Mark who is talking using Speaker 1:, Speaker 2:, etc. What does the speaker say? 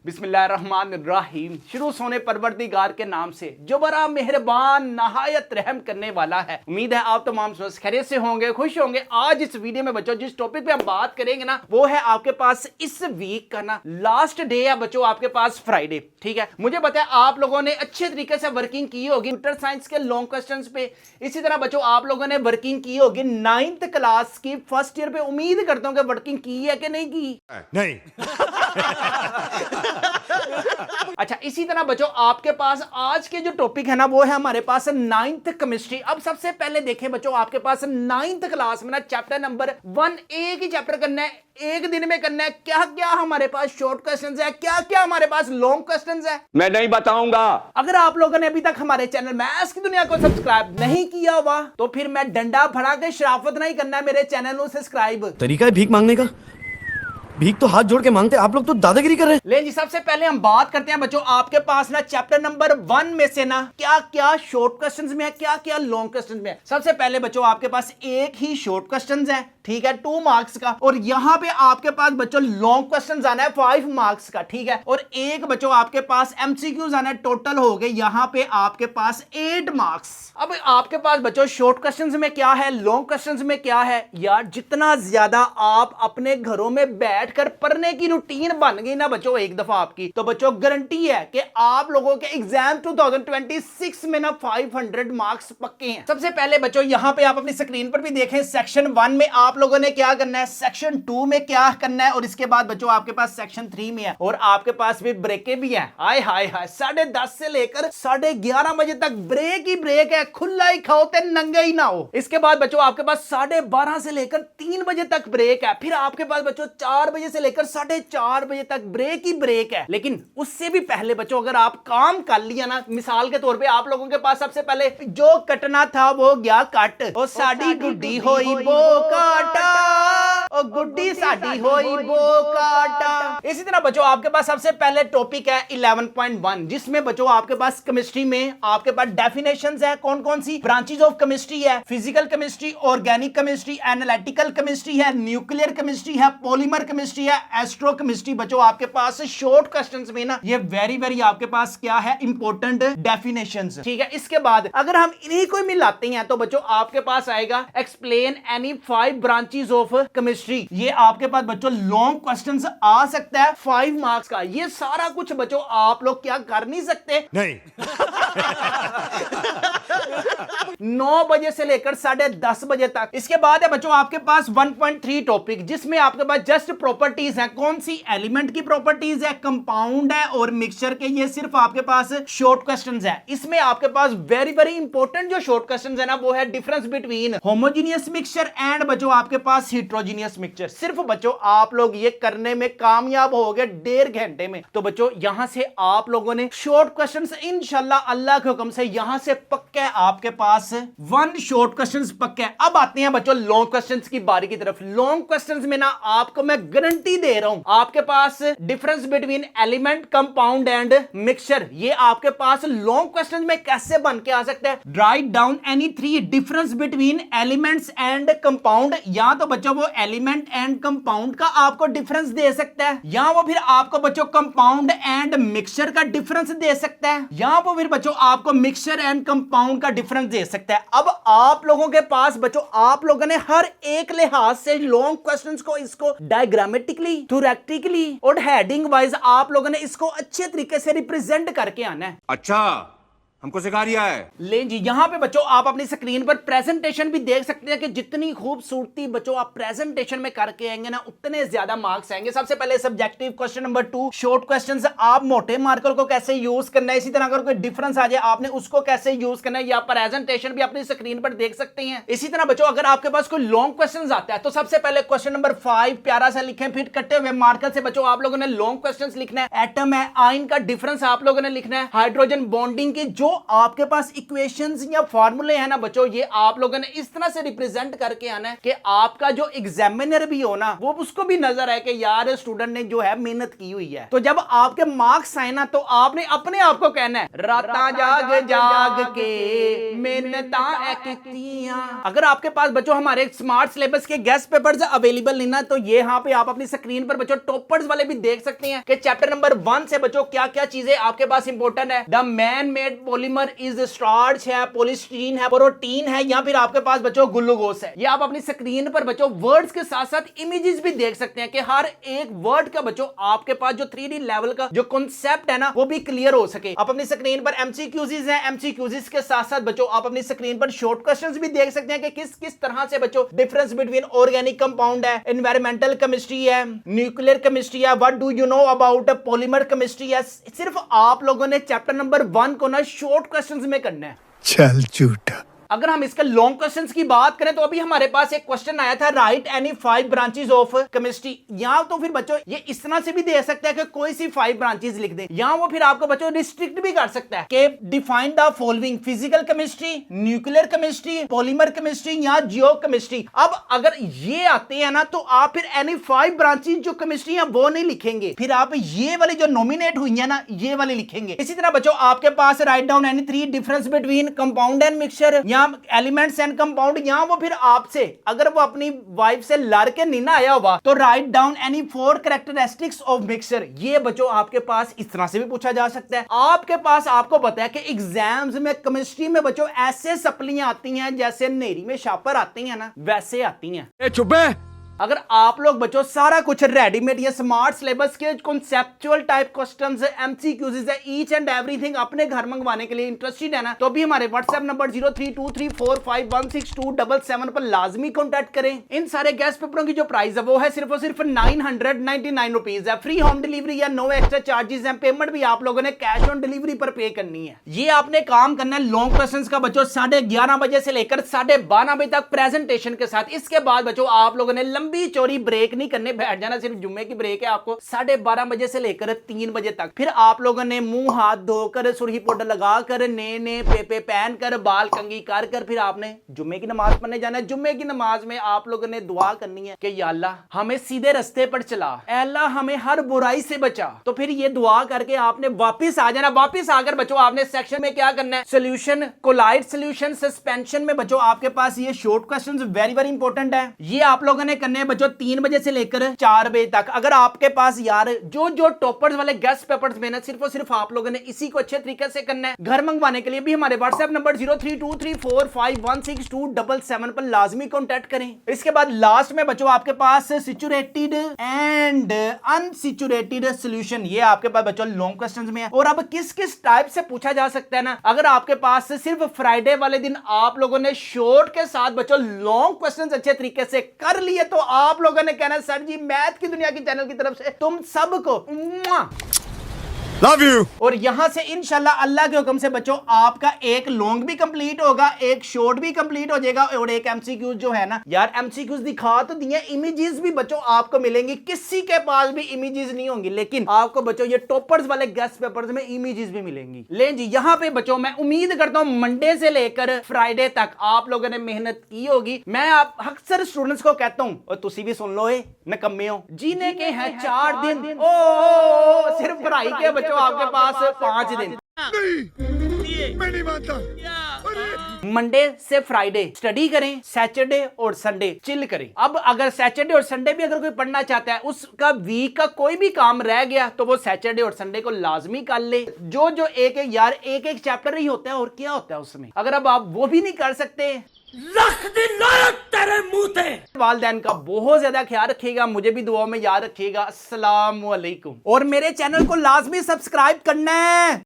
Speaker 1: बिस्मिल्लाहिर्रहमानिर्रहीम। शुरू सोने परवरदिगार के नाम से जो बड़ा मेहरबान नहायत रहम करने वाला है। उम्मीद है आप तमाम स्वस्थ खैरियत से होंगे, खुश होंगे। आज इस वीडियो में बच्चों जिस टॉपिक पे हम बात करेंगे ना, वो है आपके पास इस वीक का ना लास्ट डे है बच्चों, आपके पास फ्राइडे। ठीक है, मुझे पता है आप लोगों ने अच्छे तरीके से वर्किंग की होगी कंप्यूटर साइंस के लॉन्ग क्वेश्चंस पे। इसी तरह बच्चों आप लोगों ने वर्किंग की होगी 9th क्लास की फर्स्ट ईयर पे। उम्मीद करता हूं कि वर्किंग की है कि नहीं की।
Speaker 2: नहीं।
Speaker 1: अच्छा, इसी तरह बच्चों आपके पास आज के जो टॉपिक है ना, वो है हमारे पास 9th केमिस्ट्री। अब सबसे पहले देखें बच्चों, आपके पास 9th क्लास में ना चैप्टर नंबर 1 एक ही चैप्टर करना है, एक दिन में करना है। क्या क्या हमारे पास शॉर्ट क्वेश्चंस है, क्या क्या हमारे पास लॉन्ग क्वेश्चंस है,
Speaker 2: मैं नहीं बताऊंगा।
Speaker 1: अगर आप लोगों ने अभी तक हमारे चैनल मैथ्स की दुनिया को सब्सक्राइब नहीं किया हुआ तो फिर मैं डंडा फड़ा के शराफत नहीं करना है, मेरे चैनल को सब्सक्राइब।
Speaker 3: तरीका है भीख मांगने का, भीख तो हाथ जोड़ के मांगते, आप लोग तो दादागिरी कर रहे हैं।
Speaker 1: ले जी, सबसे पहले हम बात करते हैं बच्चों आपके पास ना चैप्टर नंबर 1 में से ना क्या क्या शॉर्ट क्वेश्चंस में है, क्या क्या लॉन्ग क्वेश्चंस में है। सबसे पहले बच्चों आपके पास एक ही शॉर्ट क्वेश्चंस है, ठीक है, 2 मार्क्स का। और यहां पे आपके पास बच्चों लॉन्ग क्वेश्चंस आना है 5 मार्क्स का, ठीक है। और एक बच्चों आपके पास एमसीक्यूज आना है, टोटल हो गए यहां पे आपके पास 8 मार्क्स। अब आपके पास बच्चों शॉर्ट क्वेश्चंस में क्या है, लॉन्ग क्वेश्चंस में क्या है। यार जितना ज्यादा आप अपने घरों में बैठकर पढ़ने की रूटीन बन गई ना बच्चों एक दफा आपकी, तो बच्चों गारंटी है कि आप लोगों के एग्जाम 2026 में ना 500 मार्क्स पक्के हैं। सबसे पहले बच्चों यहां पे आप अपनी स्क्रीन पर भी देखें, सेक्शन 1 में आप लोगों ने क्या करना है, सेक्शन 2 में क्या करना है, और इसके बाद बच्चों आपके पास सेक्शन 3 में है। और आपके पास भी ब्रेकें भी हैं। हाय हाय हाय, 10:30 से लेकर 11:30 बजे तक ब्रेक ही ब्रेक है। खुला ही खाओ ते नंगे ही ना हो। इसके बाद बच्चों आपके पास 12:30 से लेकर 3 बजे तक ब्रेक है। फिर आपके पास बच्चों 4 बजे से लेकर 4:30 बजे तक ब्रेक ही ब्रेक है। लेकिन उससे भी पहले बच्चों अगर आप काम कर लिया ना, मिसाल के तौर पे आप लोगों के पास सबसे पहले जो कटना था वो गया कट, और साडी गुड्डी होई बो काटा, और गुड्डी साडी होई बो काटा। इसी तरह बच्चों आपके पास सबसे पहले टॉपिक है 11.1, जिसमें बच्चों आपके पास केमिस्ट्री में आपके पास डेफिनेशंस है। कौन कौन सी ब्रांचेस ऑफ केमिस्ट्री है, physical chemistry, organic chemistry, analytical chemistry है, न्यूक्लियर केमिस्ट्री है, पॉलीमर केमिस्ट्री है, एस्ट्रो केमिस्ट्री। बच्चों आपके पास शॉर्ट क्वेश्चंस में ना ये वेरी आपके पास क्या है, इंपॉर्टेंट डेफिनेशंस, ठीक है। इसके बाद अगर हम इन्हीं को मिलाते हैं तो बच्चों आपके पास आएगा explain any 5 branches of chemistry. ये आपके पास बच्चों लॉन्ग क्वेश्चंस आ सकता है 5 मार्क्स का। ये सारा कुछ बच्चों आप लोग क्या कर नहीं सकते,
Speaker 2: नहीं।
Speaker 1: 9 बजे से लेकर 10:30 बजे तक। इसके बाद है बच्चों आपके पास 1.3 टॉपिक, जिसमें आपके पास जस्ट प्रॉपर्टीज है। कौन सी, एलिमेंट की प्रॉपर्टीज है, कंपाउंड है और मिक्सचर के। ये सिर्फ आपके पास शॉर्ट क्वेश्चंस है। इसमें आपके पास वेरी इंपॉर्टेंट जो शॉर्ट क्वेश्चंस है ना, वो है difference between homogeneous mixture and बच्चों आपके पास हेटेरोजेनियस मिक्सचर। सिर्फ बच्चों आप लोग ये करने में कामयाब हो गए 1.5 घंटे में। तो बच्चों यहां से आप लोगों ने शॉर्ट क्वेश्चंस इंशाल्लाह अल्लाह के हुक्म से यहां से पक्का आपके पास 1 शॉर्ट क्वेश्चंस पक्का है। अब आते हैं बच्चों लॉन्ग क्वेश्चंस की बारी की तरफ। लॉन्ग क्वेश्चंस में ना आपको मैं गारंटी दे रहा हूं आपके पास difference between element, compound and mixture, ये आपके पास लॉन्ग क्वेश्चन में कैसे बन के आ सकता है। Right down any 3 difference between elements and compound. या तो बच्चों वो एलिमेंट एंड कंपाउंड का आपको डिफरेंस दे सकता है, या वो फिर आपको बच्चों कंपाउंड एंड मिक्सचर का डिफरेंस दे सकता है, या वो फिर बच्चों आपको मिक्सचर एंड कंपाउंड का डिफरेंस दे सकता है। अब आप लोगों के पास बच्चों आप लोगों ने हर एक लिहाज से लॉन्ग क्वेश्चंस को इसको डायग्रामेटिकली, थोरेटिकली और हेडिंग वाइज आप लोगों ने इसको अच्छे तरीके से रिप्रेजेंट करके आना है।
Speaker 2: अच्छा, हमको सिखा रिया है।
Speaker 1: ले जी, यहां पे बच्चों आप अपनी स्क्रीन पर प्रेजेंटेशन भी देख सकते हैं कि जितनी खूबसूरती बच्चों आप प्रेजेंटेशन में करके आएंगे ना, उतने ज्यादा मार्क्स आएंगे। सबसे पहले subjective question number 2 short questions, आप मोटे मार्कर को कैसे यूज करना है। इसी तरह अगर कोई डिफरेंस आ जाए आपने उसको कैसे यूज करना है, या प्रेजेंटेशन भी अपनी स्क्रीन पर देख सकते हैं। इसी तरह बच्चों अगर आपके पास कोई लॉन्ग क्वेश्चन आता है तो सबसे पहले क्वेश्चन नंबर 5 प्यारा सा लिखें, फिर कटे हुए मार्कर से बच्चों आप लोगों ने लॉन्ग क्वेश्चन लिखना है। एटम है, आयन का डिफरेंस आप लोगों ने लिखना है, हाइड्रोजन बॉन्डिंग की जो आपके पास इक्वेशंस या फॉर्मूले हैं ना बच्चों, ये आप लोगों ने इस तरह से रिप्रेजेंट करके आना है कि आपका जो एग्जामिनर भी हो ना वो उसको भी नजर आए कि यार स्टूडेंट ने जो है मेहनत की हुई है। तो जब आपके मार्क्स आए ना तो आपने अपने आप को कहना है राता जाग जाग के मेहनता कीतियां। अगर आपके पास बच्चों हमारे स्मार्ट सिलेबस के गेस्ट पेपर्स अवेलेबल नहीं ना तो ये यहाँ पे आप अपनी स्क्रीन पर बच्चों टॉपर्स वाले भी देख सकते हैं कि चैप्टर नंबर 1 से बच्चों क्या क्या चीजें आपके पास इंपॉर्टेंट है। The man made polymer is starch है, पॉलीस्टीरीन है, प्रोटीन है, या फिर आपके पास बच्चों ग्लूकोज है। ये आप अपनी स्क्रीन पर बच्चों वर्ड्स के साथ साथ इमेजेस भी देख सकते हैं कि हर एक वर्ड का बच्चों आपके पास जो 3D लेवल का जो कॉन्सेप्ट है ना वो भी क्लियर हो सके। आप अपनी स्क्रीन पर एमसीक्यूज हैं, एमसीक्यूज के साथ साथ बच्चों आप अपनी स्क्रीन पर शॉर्ट क्वेश्चंस भी देख सकते हैं कि किस किस तरह से बच्चों डिफरेंस बिटवीन ऑर्गेनिक कंपाउंड है, एनवायरमेंटल केमिस्ट्री है, न्यूक्लियर केमिस्ट्री है, what do you know about polymer chemistry है। सिर्फ आप लोगों ने चैप्टर नंबर 1 को ना शॉर्ट क्वेश्चंस में करना है।
Speaker 4: चल झूठा।
Speaker 1: अगर हम इसके लॉन्ग क्वेश्चंस की बात करें तो अभी हमारे पास एक क्वेश्चन आया था right any 5 branches of chemistry. यहां तो फिर बच्चों ये इस तरह से भी दे सकता है कि कोई सी 5 ब्रांचेस लिख दें, यहां वो फिर आपको बच्चों रिस्ट्रिक्ट भी कर सकता है कि define the following physical chemistry, nuclear chemistry, polymer chemistry या जियो केमिस्ट्री। अब अगर ये आते हैं ना तो आप फिर एनी 5 ब्रांचेस जो केमिस्ट्री है वो नहीं लिखेंगे, फिर आप ये वाली जो नॉमिनेट हुई है ना ये वाली लिखेंगे। इसी तरह बच्चों आपके पास write down any 3 difference between compound and mixture या एलिमेंट्स एंड कंपाउंड, यहां वो फिर आपसे अगर वो अपनी वाइफ से लड़ के नहीं ना आया हुआ तो right down any 4 characteristics of mixture. ये बच्चों आपके पास इस तरह से भी पूछा जा सकता है। आपके पास आपको पता है कि एग्जाम्स में केमिस्ट्री में बच्चों ऐसे सप्लियां आती हैं जैसे नेरी में शापर आती हैं ना वैसे आती हैं।
Speaker 2: चुप है।
Speaker 1: अगर आप लोग बच्चों सारा कुछ रेडीमेड या स्मार्ट सिलेबस के कॉन्सेप्चुअल टाइप क्वेश्चंस एमसीक्यूज है ईच एंड एवरीथिंग अपने घर मंगवाने के लिए इंटरेस्टेड है ना तो भी हमारे व्हाट्सएप नंबर 0323451677 पर लाजमी कॉन्टैक्ट करें। इन सारे गैस पेपरों की जो प्राइस है वो है सिर्फ और सिर्फ 999 रुपीज है। फ्री होम डिलीवरी या नो एक्स्ट्रा चार्जेस है। पेमेंट भी आप लोगों ने कैश ऑन डिलीवरी पर पे करनी है। ये आपने काम करना है लॉन्ग क्वेश्चंस का बच्चों 11:30 बजे से लेकर 12:30 बजे तक प्रेजेंटेशन के साथ। इसके बाद बच्चों आप लोगों ने लंबी चौड़ी ब्रेक नहीं करने बैठ जाना, सिर्फ जुम्मे की ब्रेक है आपको 12:30 बजे से लेकर 3 बजे तक। फिर आप लोगों ने मुंह हाथ धोकर सुरही पाउडर लगाकर नए पेपे पहन कर बाल कंघी कर फिर आपने जुम्मे की नमाज पढ़ने जाना है। जुम्मे की नमाज में आप लोगों ने दुआ करनी है कि या अल्लाह हमें सीधे रास्ते पर चला, अल्लाह हमें हर बुराई से बचा। तो फिर ये दुआ करके आपने वापिस आ जाना। वापिस आकर बच्चों आपने सेक्शन में क्या करना है, सोल्यूशन, कोलाइड सोल्यूशन, सस्पेंशन में बच्चों आपके पास ये short questions very very important है। ये आप लोगों ने करने हैं बच्चों 3 बजे से लेकर 4 बजे तक। अगर आपके पास यार जो टॉपर्स वाले गेस्ट पेपर्स में ना सिर्फ और सिर्फ आप लोगों ने इसी को अच्छे तरीके से करना है। घर मंगवाने के लिए भी हमारे व्हाट्सएप नंबर 0323451677 पर लाजमी कॉन्टैक्ट करें। इसके बाद लास्ट में बच्चों आपके पास सैचुरेटेड एंड अनसैचुरेटेड सॉल्यूशन, ये आपके पास बच्चों लॉन्ग क्वेश्चंस में है। और अब किस किस टाइप से पूछा जा सकता है ना, अगर आपके पास सिर्फ फ्राइडे वाले दिन आप लोगों ने शॉर्ट के साथ बच्चों लॉन्ग क्वेश्चंस अच्छे तरीके से कर लिए तो आप लोगों ने कहना सर जी मैथ की दुनिया की चैनल की तरफ से तुम सबको
Speaker 4: लव यू।
Speaker 1: और यहां से इंशाल्लाह अल्लाह के हुक्म से बच्चों आपका एक लॉन्ग भी कंप्लीट होगा, एक शॉर्ट भी कंप्लीट हो जाएगा और एक एमसीक्यूज जो है ना यार एमसीक्यूज दिखा तो दिए, इमेजेस भी बच्चों आपको मिलेंगी। किसी के पास भी इमेजेस नहीं होंगी लेकिन आपको बच्चों ये टॉपर्स वाले गेस्ट पेपर्स में इमेजेस भी मिलेंगी। ले जी यहां पे बच्चों मैं उम्मीद करता हूं मंडे से लेकर फ्राइडे तक आप लोगों ने मेहनत की होगी। मैं आप अक्सर स्टूडेंट्स को कहता हूं और तुसी भी सुन लो नकम्मे हो, जीने के हैं 4 दिन, ओ सिर्फ पढ़ाई के बच्चों आपके पास 5 दिन।
Speaker 4: मैं नहीं मानता।
Speaker 1: मंडे से फ्राइडे स्टडी करें, सैटरडे और संडे चिल करें। अब अगर सैटरडे और संडे भी अगर कोई पढ़ना चाहता है, उसका वीक का कोई भी काम रह गया तो वो सैटरडे और संडे को लाजमी कर ले। जो एक एक चैप्टर ही होता है और क्या होता है उसमें। अगर अब आप वो भी नहीं कर सकते
Speaker 3: रख दी लानत तेरे मुंह पे।
Speaker 1: वालदैन का बहुत ज्यादा ख्याल रखिएगा, मुझे भी दुआ में याद रखिएगा। अस्सलाम वालेकुम। और मेरे चैनल को लाजमी सब्सक्राइब करना है।